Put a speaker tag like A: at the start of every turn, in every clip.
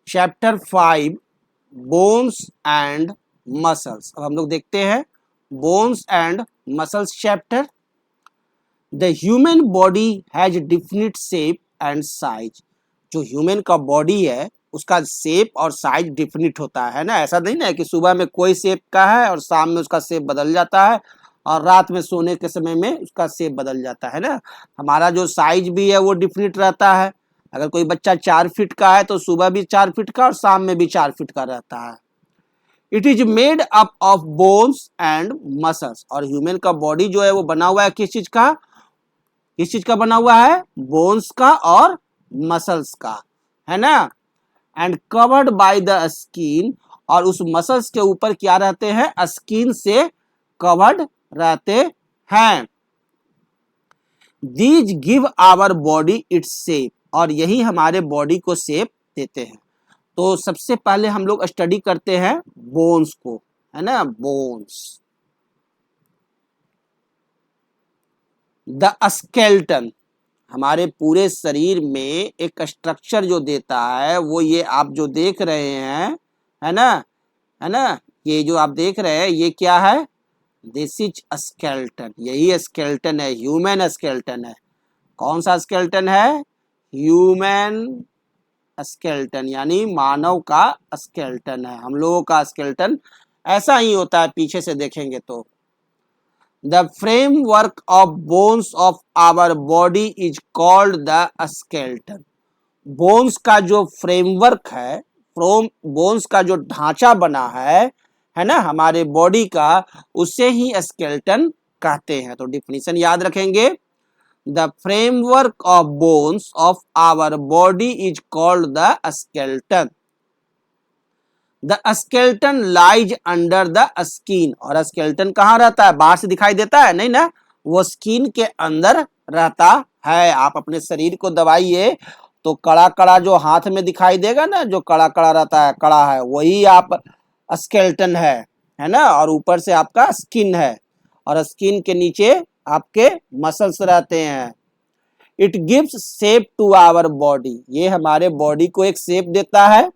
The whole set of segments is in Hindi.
A: Chapter 5 bones and muscles. अब हम लोग देखते हैं bones and muscles chapter. The human body has definite shape and size. जो ह्यूमन का बॉडी है उसका शेप और साइज डिफिनिट होता है ना। ऐसा नहीं ना कि सुबह में कोई शेप का है और शाम में उसका शेप बदल जाता है और रात में सोने के समय में उसका शेप बदल जाता है ना। हमारा जो साइज भी है वो डिफिनिट रहता है। अगर कोई बच्चा 4 फीट का है तो सुबह भी 4 फीट का और शाम में भी 4 फीट का रहता है। It is made up of bones and muscles. और ह्यूमन का बॉडी जो है वो बना हुआ है किस चीज का? किस चीज का बना हुआ है? बोन्स का और मसल्स का, है ना। And covered by the skin. और उस मसल्स के ऊपर क्या रहते हैं? स्किन से कवर्ड रहते हैं। These give our body its shape. और यही हमारे बॉडी को शेप देते हैं। तो सबसे पहले हम लोग स्टडी करते हैं बोन्स को, है ना। Bones, the skeleton. हमारे पूरे शरीर में एक स्ट्रक्चर जो देता है वो ये आप जो देख रहे हैं, है ना, है ना। ये जो आप देख रहे हैं ये क्या है? This is skeleton. यही स्केलेटन है, ह्यूमन स्केलेटन है। कौन सा स्केलेटन है? ह्यूमन स्केलेटन, यानी मानव का स्केलेटन है। हम लोगों का स्केलेटन ऐसा ही होता है, पीछे से देखेंगे तो। The framework of bones of our body is called the skeleton. Bones का जो फ्रेमवर्क है, बोन्स का जो ढांचा बना है ना, हमारे बॉडी का, उसे ही स्केलेटन कहते हैं। तो डिफिनीशन याद रखेंगे। The framework of bones of our body is called the skeleton. The skeleton lies under the skin. और स्केलेटन कहाँ रहता है? बाहर से दिखाई देता है नहीं ना, वो स्किन के अंदर रहता है। आप अपने शरीर को दबाइए तो कड़ा कड़ा जो हाथ में दिखाई देगा ना, जो कड़ा कड़ा रहता है, कड़ा है, वही आप स्केलेटन है ना। और ऊपर से आपका स्किन है और स्किन के नीचे आपके मसल्स रहते हैं। It gives shape to our body. ये हमारे बॉडी को एक शेप देता है।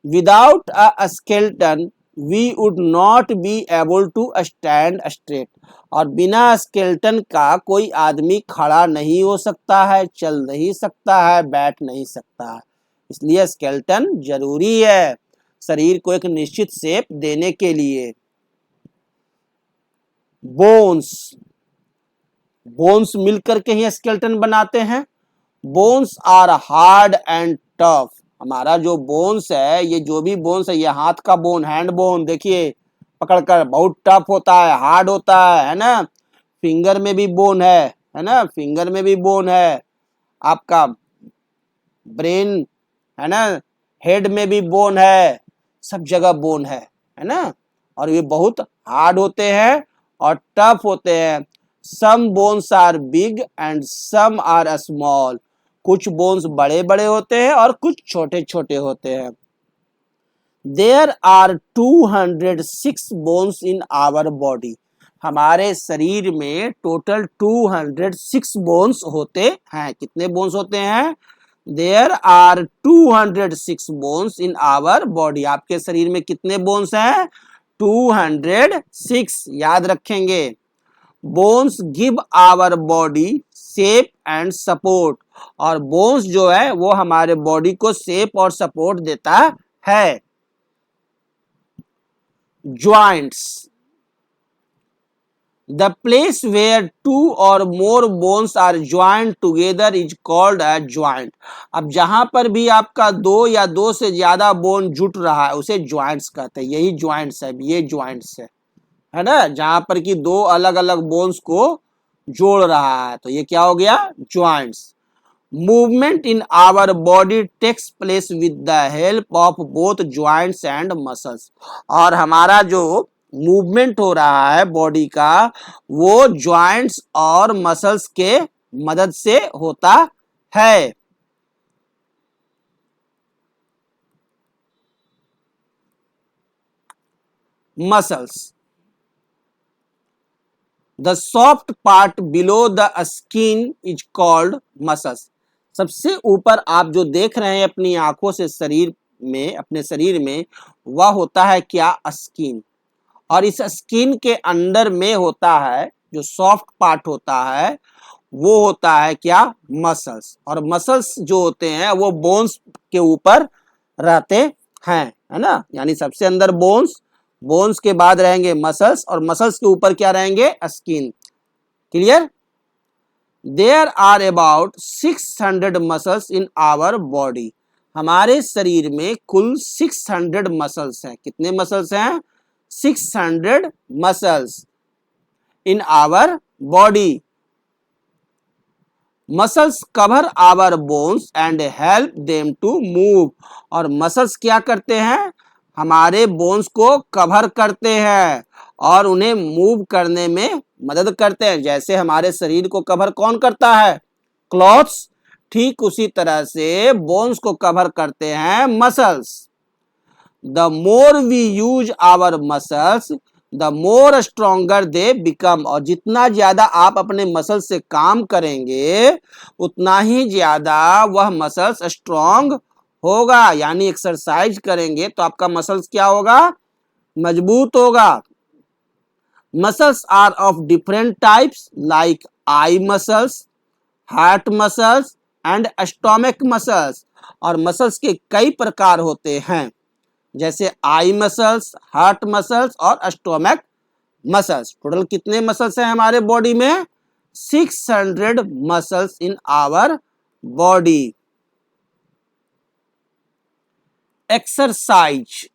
A: Without a skeleton, we would not be able to stand straight. और बिना स्केलेटन का कोई आदमी खड़ा नहीं हो सकता है, चल नहीं सकता है, बैठ नहीं सकता है। इसलिए स्केलेटन जरूरी है शरीर को एक निश्चित शेप देने के लिए। बोन्स, बोन्स मिलकर के ही स्केलेटन बनाते हैं। Bones are hard and tough. हमारा जो बोन्स है, ये जो भी बोन्स है, ये हाथ का बोन, हैंड बोन, देखिए पकड़कर बहुत टफ होता है, हार्ड होता है ना। फिंगर में भी बोन है ना, फिंगर में भी बोन है। आपका ब्रेन, है ना, हेड में भी बोन है, सब जगह बोन है ना। और ये बहुत हार्ड होते हैं और टफ होते हैं। सम bones are big and some are small. कुछ बोन्स बड़े बड़े होते हैं और कुछ छोटे छोटे होते हैं। There are 206 bones in our body. हमारे शरीर में टोटल 206 बोन्स होते हैं। कितने बोन्स होते हैं? There are 206 bones in our body. आपके शरीर में कितने बोन्स हैं? 206, याद रखेंगे। Bones give our body shape and support. और बोन्स जो है वो हमारे बॉडी को शेप और सपोर्ट देता है। Joints, the place where 2 or more bones are joint together is called a joint. अब जहां पर भी आपका 2 या 2 से ज्यादा बोन जुट रहा है उसे ज्वाइंट्स कहते हैं। यही ज्वाइंट्स है, ये ज्वाइंट्स है ना। जहां पर कि 2 अलग अलग बोन्स को जोड़ रहा है तो ये क्या हो गया? Joints. Movement in our body takes place with the help of both joints and muscles. और हमारा जो मूवमेंट हो रहा है बॉडी का वो ज्वाइंट्स और मसल्स के मदद से होता है। Muscles, the soft part below the skin is called muscles. सबसे ऊपर आप जो देख रहे हैं अपनी आंखों से शरीर में, अपने शरीर में, वह होता है क्या? स्किन। और इस स्किन के अंदर में होता है जो सॉफ्ट पार्ट होता है, वो होता है क्या? मसल्स। और मसल्स जो होते हैं वो बोन्स के ऊपर रहते हैं, है ना। यानी सबसे अंदर बोन्स, बोन्स के बाद रहेंगे मसल्स, और मसल्स के ऊपर क्या रहेंगे? Skin. Clear? There are about 600 muscles in our body. हमारे शरीर में कुल 600 मसल्स हैं। कितने मसल्स हैं? 600 muscles in our body. Muscles cover our bones and help them to move. और मसल्स क्या करते हैं? हमारे बोन्स को कवर करते हैं और उन्हें मूव करने में मदद करते हैं। जैसे हमारे शरीर को कवर कौन करता है? क्लॉथ्स। ठीक उसी तरह से बोन्स को कवर करते हैं muscles. The more we use our muscles the more stronger they become. और जितना ज्यादा आप अपने मसल से काम करेंगे उतना ही ज्यादा वह मसल्स स्ट्रोंग होगा। यानी एक्सरसाइज करेंगे तो आपका मसल्स क्या होगा? मजबूत होगा। Muscles are of different types like eye muscles, heart muscles and stomach muscles. और मसल्स के कई प्रकार होते हैं, जैसे आई मसल्स, हार्ट मसल्स और स्टोमक मसल्स। टोटल कितने मसल्स हैं हमारे बॉडी में? 600 muscles in our body. Exercise.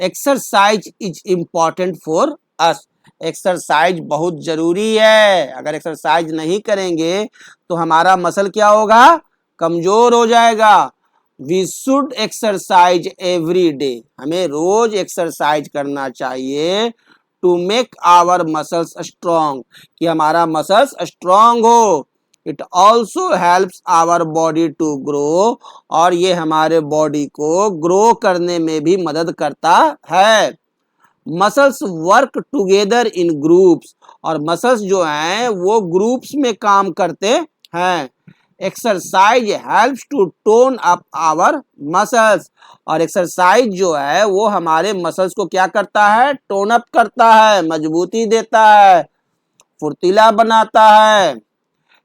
A: Exercise is important for us. Exercise बहुत जरूरी है। अगर एक्सरसाइज नहीं करेंगे तो हमारा मसल क्या होगा? कमजोर हो जाएगा। We should exercise every day. हमें रोज एक्सरसाइज करना चाहिए to make our muscles strong, कि हमारा मसल्स स्ट्रॉन्ग हो। It also helps our body to grow. और ये हमारे बॉडी को ग्रो करने में भी मदद करता है। Muscles work together in groups. और मसल्स जो हैं वो ग्रुप्स में काम करते हैं। Exercise helps to tone up our muscles. और एक्सरसाइज जो है वो हमारे मसल्स को क्या करता है? टोन अप करता है, मजबूती देता है, फुर्तीला बनाता है।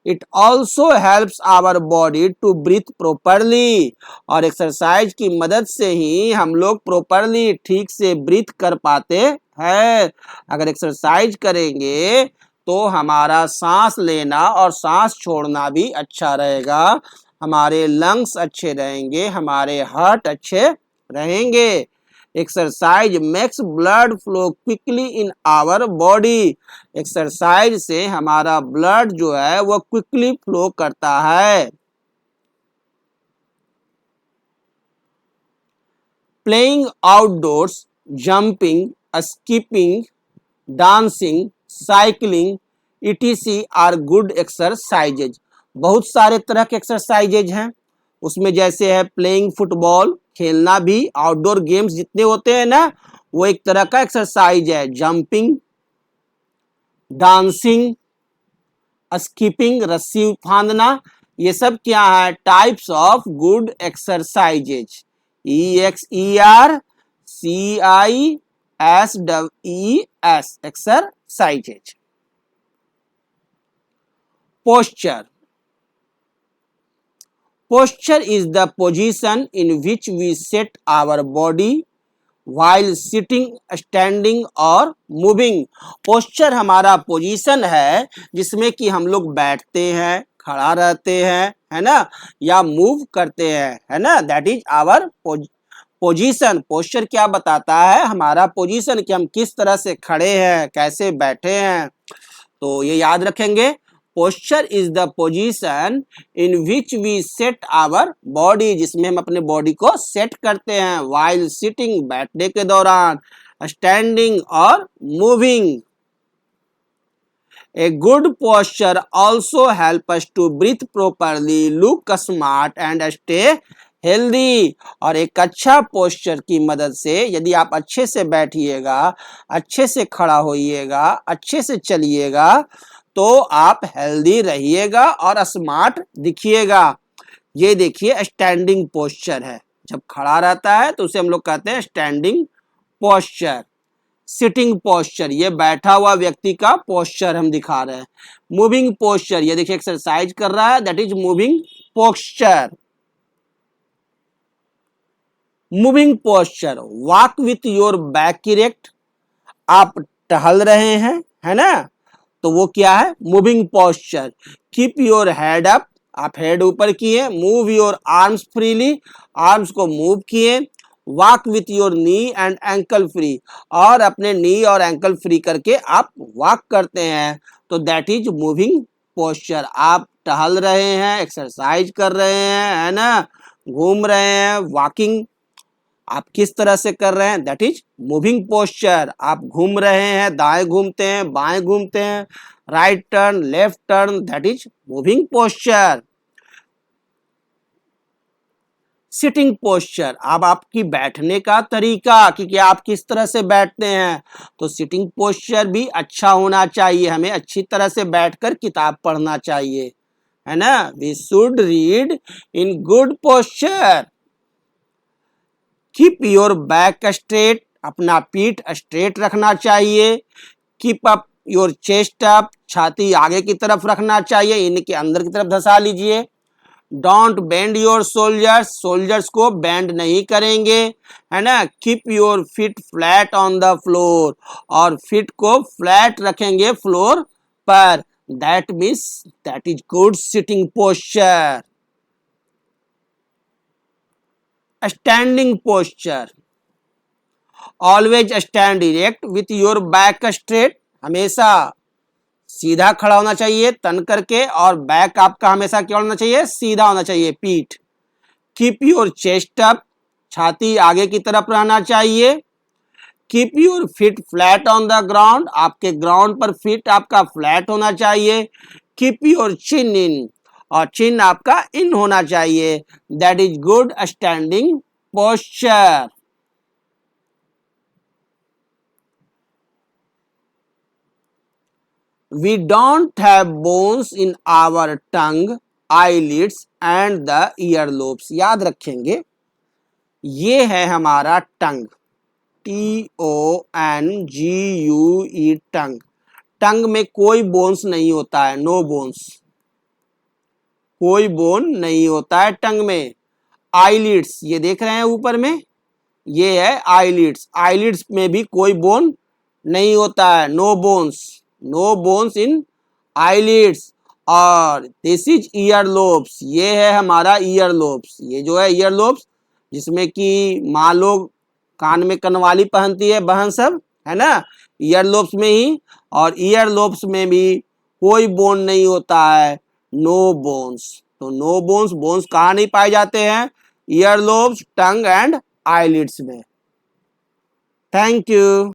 A: It also helps our body to breathe properly. और एक्सरसाइज की मदद से ही हम लोग प्रॉपरली, ठीक से ब्रीथ कर पाते हैं। अगर एक्सरसाइज करेंगे तो हमारा सांस लेना और सांस छोड़ना भी अच्छा रहेगा, हमारे लंग्स अच्छे रहेंगे, हमारे हार्ट अच्छे रहेंगे। Exercise makes blood flow quickly in our body. Exercise से हमारा ब्लड जो है वो क्विकली फ्लो करता है। Playing outdoors, jumping, skipping, dancing, cycling etc are good exercises. बहुत सारे तरह के एक्सरसाइजेज हैं उसमें, जैसे है प्लेइंग फुटबॉल, खेलना भी। आउटडोर गेम्स जितने होते हैं ना वो एक तरह का एक्सरसाइज है। जंपिंग, डांसिंग, स्कीपिंग, रस्सी फांदना, ये सब क्या है? Types of good exercises. EXERCISES exercises. Posture. Posture is the position in which we set our body while sitting, standing और moving. Posture हमारा पोजीशन है जिसमें कि हम लोग बैठते हैं, खड़ा रहते हैं, है ना, या मूव करते हैं, है ना। That is our position. Posture क्या बताता है? हमारा पोजीशन, कि हम किस तरह से खड़े हैं, कैसे बैठे हैं। तो ये याद रखेंगे। Posture is the position in which we set our body, जिसमें हम अपने बॉडी को सेट करते हैं। वाइल सिटिंग, बैठने के दौरान, स्टैंडिंग और moving. A good posture also help us to breathe properly, look smart and stay healthy. और एक अच्छा पोस्चर की मदद से यदि आप अच्छे से बैठिएगा, अच्छे से खड़ा होइएगा, अच्छे से चलिएगा तो आप हेल्दी रहिएगा और स्मार्ट दिखिएगा। ये देखिए स्टैंडिंग पोस्चर है, जब खड़ा रहता है तो उसे हम लोग कहते हैं स्टैंडिंग पोस्चर। सिटिंग पोस्चर, ये बैठा हुआ व्यक्ति का पोस्चर हम दिखा रहे हैं। मूविंग पोस्चर, ये देखिए एक्सरसाइज कर रहा है, that is moving posture. Moving posture, walk with your back erect, आप टहल रहे हैं, है ना, तो वो क्या है, moving posture. Keep your head up, आप हेड ऊपर किए। Move your arms freely, arms को मूव किए। Walk with your knee and ankle free, और अपने नी और एंकल फ्री करके आप वॉक करते हैं, तो दैट इज मूविंग पोस्चर। आप टहल रहे हैं, एक्सरसाइज कर रहे हैं, है ना, घूम रहे हैं, वॉकिंग आप किस तरह से कर रहे हैं, दैट इज मूविंग पोस्चर। आप घूम रहे हैं, दाएं घूमते हैं, बाएं घूमते हैं, right turn, left turn, that is moving posture. Sitting posture, अब आपकी बैठने का तरीका कि आप किस तरह से बैठते हैं, तो सिटिंग पोस्चर भी अच्छा होना चाहिए। हमें अच्छी तरह से बैठकर किताब पढ़ना चाहिए, है ना। We should read in good posture. Keep your back straight, अपना पीठ स्ट्रेट रखना चाहिए। Keep up your chest up, छाती आगे की तरफ रखना चाहिए, इनके अंदर की तरफ धंसा लीजिए। Don't bend your shoulders, shoulders को बेंड नहीं करेंगे, है ना। Keep your feet flat on the floor, और फीट को फ्लैट रखेंगे फ्लोर पर, that means that is good sitting posture. Standing posture, always stand erect with your back straight, हमेशा सीधा खड़ा होना चाहिए तन करके, और बैक आपका हमेशा क्या होना चाहिए, सीधा होना चाहिए, पीठ। कीप योर चेस्ट अप, छाती आगे की तरफ रहना चाहिए। Keep your feet flat on the ground, आपके ग्राउंड पर फीट आपका फ्लैट होना चाहिए। कीप योर चिन इन, और चिन आपका इन होना चाहिए, that is good standing posture. We don't have bones in our tongue, eyelids and the earlobes. याद रखेंगे, ये है हमारा टंग, TONGUE, टंग। टंग में कोई बोन्स नहीं होता है, नो बोन्स, कोई बोन नहीं होता है टंग में। आईलिड्स, ये देख रहे हैं ऊपर में, ये है आईलिड्स, आईलिड्स में भी कोई बोन नहीं होता है, no bones, no bones in eyelids. और दिस इज ईयर लोब्स, ये है हमारा ईयर लोब्स, ये जो है ईयर लोब्स, जिसमें कि माँ लोग कान में कनवाली पहनती है, बहन सब, है ना, ईयर लोब्स में ही। और ईयर लोब्स में भी कोई बोन नहीं होता है, नो बोन्स। तो नो बोन्स, बोन्स कहाँ नहीं पाए जाते हैं, ear lobes, tongue and eyelids में। Thank you.